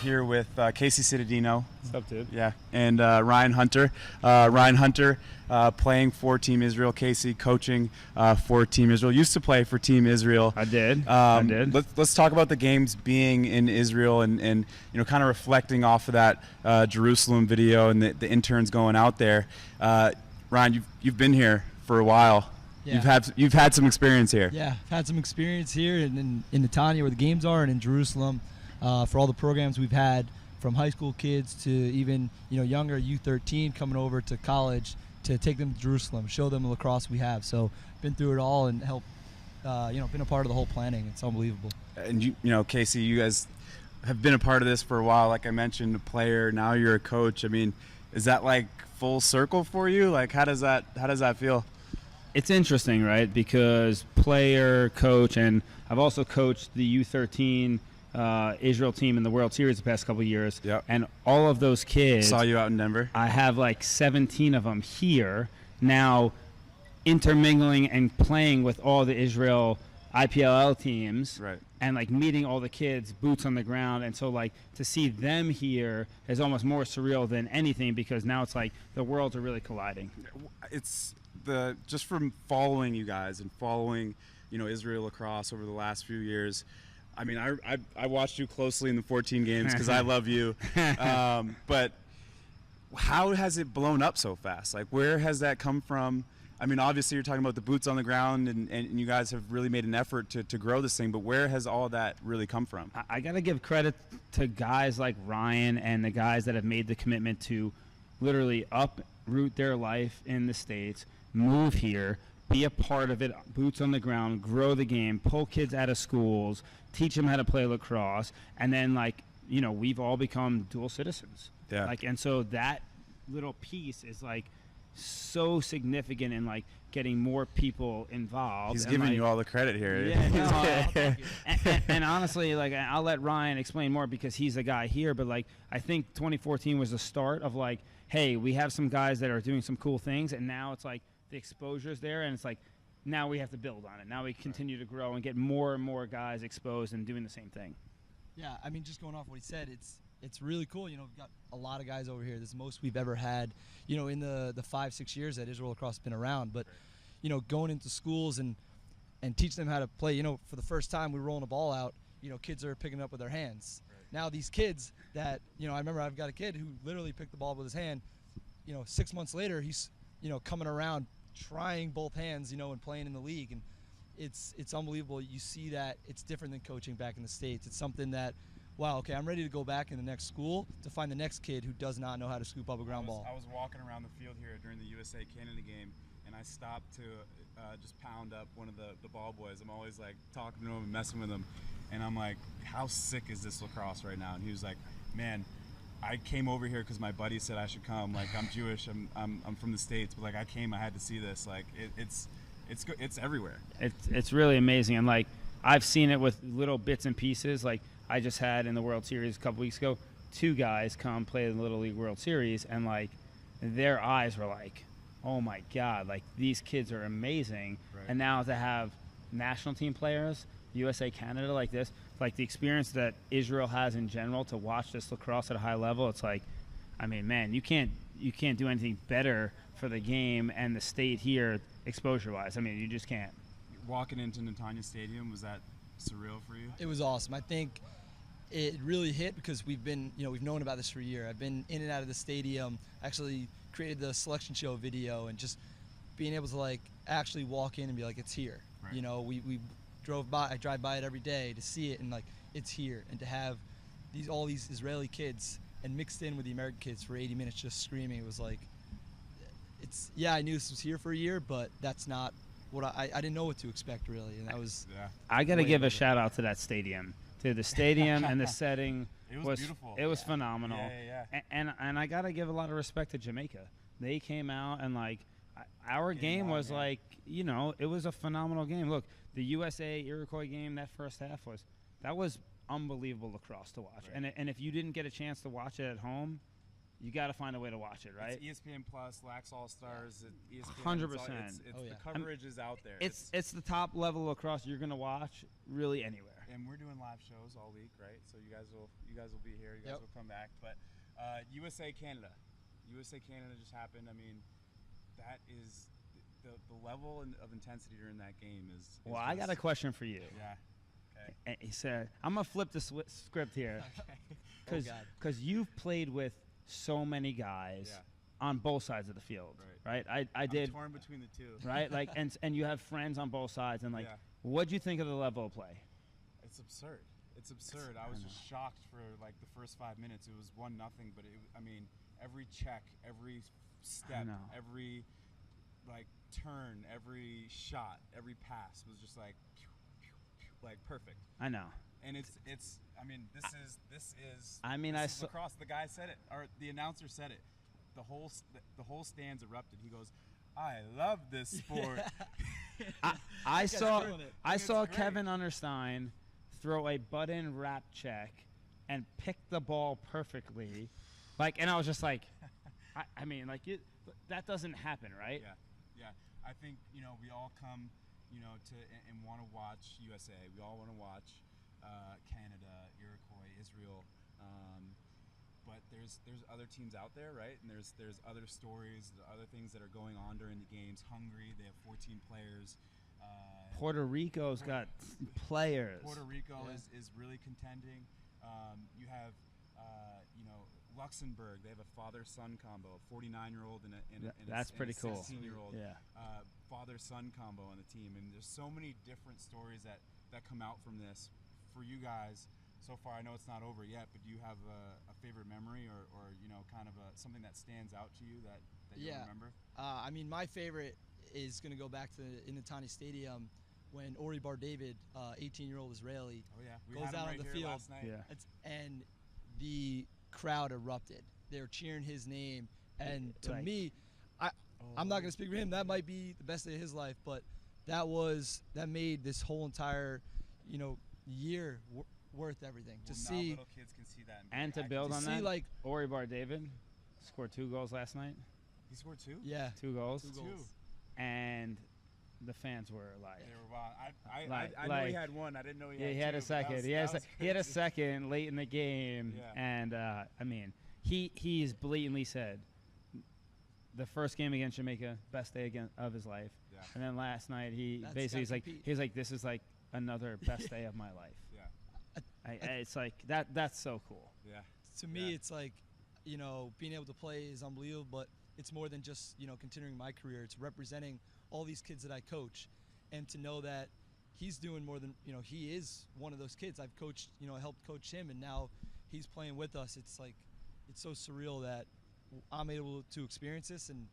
here with Casey Cittadino. What's up, dude? Yeah, and Ryan Hunter. Ryan Hunter playing for Team Israel. Casey coaching for Team Israel. Used to play for Team Israel. I did. Let's talk about the games being in Israel and you know, kind of reflecting off of that Jerusalem video and the interns going out there. Ryan, you've been here for a while. Yeah. You've had some experience here. Yeah, I've had some experience here in Netanya where the games are, and in Jerusalem for all the programs we've had, from high school kids to even younger U13 coming over to college, to take them to Jerusalem, show them the lacrosse we have. So been through it all and helped been a part of the whole planning. It's unbelievable. And you know, Casey, you guys have been a part of this for a while. Like I mentioned, a player, now you're a coach. I mean, is that like full circle for you? Like how does that feel? It's interesting, right? Because player, coach, and I've also coached the U13 Israel team in the World Series the past couple of years. Yep. And all of those kids. Saw you out in Denver. I have like 17 of them here now, intermingling and playing with all the Israel IPLL teams. Right. And like meeting all the kids, boots on the ground. And so like to see them here is almost more surreal than anything, because now it's like the worlds are really colliding. It's just from following you guys and following, Israel lacrosse over the last few years. I mean, I watched you closely in the 14 games because I love you. But how has it blown up so fast? Like, where has that come from? I mean, obviously you're talking about the boots on the ground, and you guys have really made an effort to grow this thing, but where has all that really come from? I got to give credit to guys like Ryan and the guys that have made the commitment to literally uproot their life in the States, move here, be a part of it, boots on the ground, grow the game, pull kids out of schools, teach them how to play lacrosse, and then we've all become dual citizens. Yeah. And so that little piece is so significant in getting more people involved. He's giving you all the credit here. Yeah, no, and honestly, I'll let Ryan explain more because he's the guy here. But I think 2014 was the start of hey, we have some guys that are doing some cool things, and now it's the exposure's there, and it's now we have to build on it. Now we continue to grow and get more and more guys exposed and doing the same thing. Yeah, I mean, just going off what he said, it's really cool. We've got a lot of guys over here. This is the most we've ever had, in the 5-6 years that Israel lacrosse has been around. But, going into schools and teaching them how to play, for the first time we're rolling a ball out, kids are picking it up with their hands. Right. Now these kids that, I remember I've got a kid who literally picked the ball up with his hand. 6 months later, he's, coming around trying both hands, and playing in the league. And it's unbelievable. You see that it's different than coaching back in the States. It's something that, wow, okay, I'm ready to go back in the next school to find the next kid who does not know how to scoop up a ground ball. I was walking around the field here during the USA-Canada game, and I stopped to just pound up one of the ball boys. I'm always talking to him and messing with him, and I'm like, how sick is this lacrosse right now? And he was like, man, I came over here because my buddy said I should come. I'm Jewish, I'm from the States, but I came, I had to see this. It's everywhere. It's really amazing, and I've seen it with little bits and pieces. I just had in the World Series a couple weeks ago, 2 guys come play the Little League World Series, and their eyes were oh my God, these kids are amazing. Right. And now to have national team players, USA, Canada like this, the experience that Israel has in general to watch this lacrosse at a high level, it's I mean, man, you can't do anything better for the game and the state here exposure-wise. I mean, you just can't. Walking into Netanya Stadium, was that surreal for you? It was awesome. I think it really hit because we've been, we've known about this for a year. I've been in and out of the stadium, actually created the selection show video, and just being able to actually walk in and be it's here. Right. We drove by, I drive by it every day to see it, and it's here. And to have all these Israeli kids and mixed in with the American kids for 80 minutes just screaming, it was I knew this was here for a year, but that's not what I didn't know what to expect really. And that was, I got to give a shout out to that stadium, to the stadium and the setting. It was beautiful. It was phenomenal. Yeah. And I got to give a lot of respect to Jamaica. They came out and our game was it was a phenomenal game. Look, the USA Iroquois game, that first half was unbelievable lacrosse to watch. Right. And if you didn't get a chance to watch it at home, you got to find a way to watch it, right? It's ESPN Plus, LaxAllStars, ESPN. 100%. The coverage is out there. It's the top level lacrosse you're going to watch really anywhere. and we're doing live shows all week, right? So you guys will be here. You guys will come back. But USA Canada just happened. I mean, that is the level of intensity during that game is well, I got a question for you. Yeah. Okay. And he said, I'm gonna flip the script here, because you've played with so many guys on both sides of the field, right? I did. I'm torn between the two. Right, like, and you have friends on both sides, and like, what'd you think of the level of play? It's absurd. It's absurd. I was just shocked for like the first 5 minutes. It was 1-0, but I mean, every check, every step, every like turn, every shot, every pass was just like perfect. I know. And it's. I mean, this is. I mean, this is lacrosse. The guy said it, or the announcer said it. The whole stands erupted. He goes, "I love this sport." I saw Kevin Understein throw a button wrap check and pick the ball perfectly, like, and I was just like, I mean, like, that doesn't happen, right? Yeah. I think we all come, to and want to watch USA. We all want to watch Canada, Iroquois, Israel. But there's other teams out there, right? And there's other stories, other things that are going on during the games. Hungary, they have 14 players. Puerto Rico's got players. Puerto Rico is really contending. You have, Luxembourg. They have a father-son combo, a 49-year-old and a that's pretty cool. 16-year-old Yeah. Father-son combo on the team. And there's so many different stories that come out from this. For you guys, so far, I know it's not over yet, but do you have a favorite memory or kind of something that stands out to you that you remember? I mean, my favorite is going to go back to in Netanya Stadium when Ori Bar David, 18-year-old Israeli, goes out on the field last night. And the crowd erupted. They were cheering his name, and to me, I'm not going to speak for him. That might be the best day of his life, but that made this whole entire year worth everything. Well, now little kids can see that and to build on that, like Ori Bar David scored 2 goals last night. He scored 2? Yeah, 2 goals. 2 goals. And the fans were like, they were wild. I know he had 1. I didn't know he had 2. He had a second. He had a second late in the game, and I mean, he's blatantly said the first game against Jamaica, best day of his life. Yeah. And then last night, he's like, this is like another best day of my life. Yeah. It's like that's so cool. Yeah. To me, it's like, being able to play is unbelievable, but it's more than just, continuing my career. It's representing all these kids that I coach, and to know that he's doing more than, he is one of those kids. I've coached, helped coach him, and now he's playing with us. It's like, it's so surreal that I'm able to experience this, and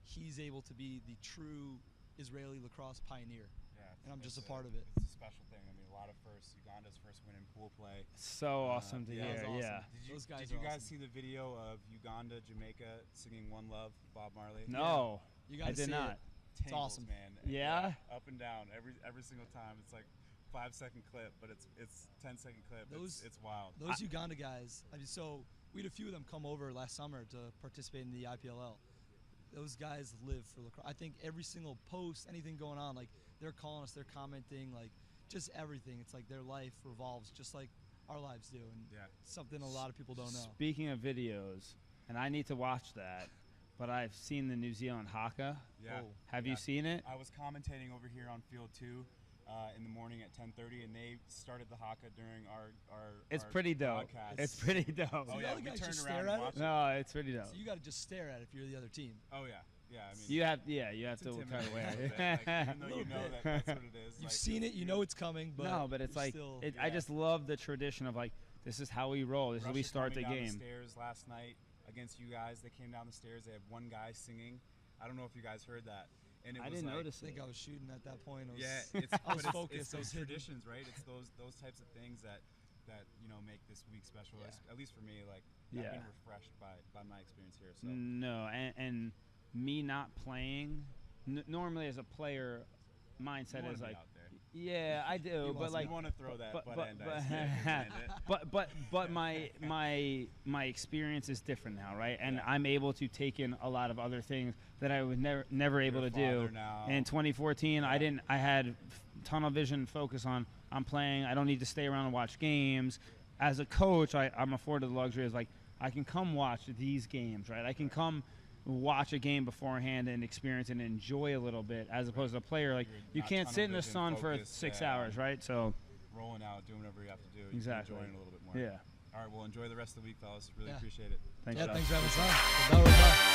he's able to be the true Israeli lacrosse pioneer. Yeah, and I'm just a part of it. It's a special thing. I mean, a lot of firsts. Uganda's first win in pool play. So awesome to hear. Awesome. Yeah. Did you guys see the video of Uganda, Jamaica singing "One Love"? Bob Marley. No, you guys I did not. It's awesome, man. Yeah. Up and down every single time. It's like 5-second clip, but it's 10-second clip. It's wild. Those Uganda guys. I mean, so we had a few of them come over last summer to participate in the IPLL. Those guys live for lacrosse. I think every single post, anything going on, like they're calling us, they're commenting, like just everything. It's like their life revolves just like our lives do, and something a lot of people don't know. Speaking of videos, and I need to watch that, but I've seen the New Zealand haka. Yeah. Have you seen it? I was commentating over here on Field 2 in the morning at 10:30, and they started the haka during our It's pretty dope. Broadcast. It's pretty dope. Oh yeah, we guys turned just around stare and at watched it. No, it's pretty dope. So you got to just stare at it if you're the other team. Oh yeah. Yeah, I mean, you have to look kind of intimidating a away. little bit, like, even though you know that's what it is. You've seen it, you know it's coming, but no, but it's like still, I just love the tradition of like, this is how we roll. This is how we start the coming game. Down the stairs last night against you guys. They came down the stairs. They had one guy singing. I don't know if you guys heard that. And it I was didn't like, I notice think I was shooting at that point. I was focused. It's those traditions, right? It's those types of things that make this week special. At least for me, like I've been refreshed by my experience here. So no, and me not playing. Normally, as a player, mindset is like, yeah, I do, but like, you want to throw that but my experience is different now, right? And I'm able to take in a lot of other things that I was never able to do. Now. In 2014, I had tunnel vision focus on I'm playing. I don't need to stay around and watch games. As a coach, I'm afforded the luxury of like I can come watch these games, right? I can come watch a game beforehand and experience and enjoy a little bit, as opposed to a player like you can't sit in the sun for 6 hours, right? So rolling out, doing whatever you have to do, exactly. enjoying it a little bit more. Yeah. All right, well, enjoy the rest of the week, fellas. Really appreciate it. Thanks, yeah, Josh. thanks for having us on.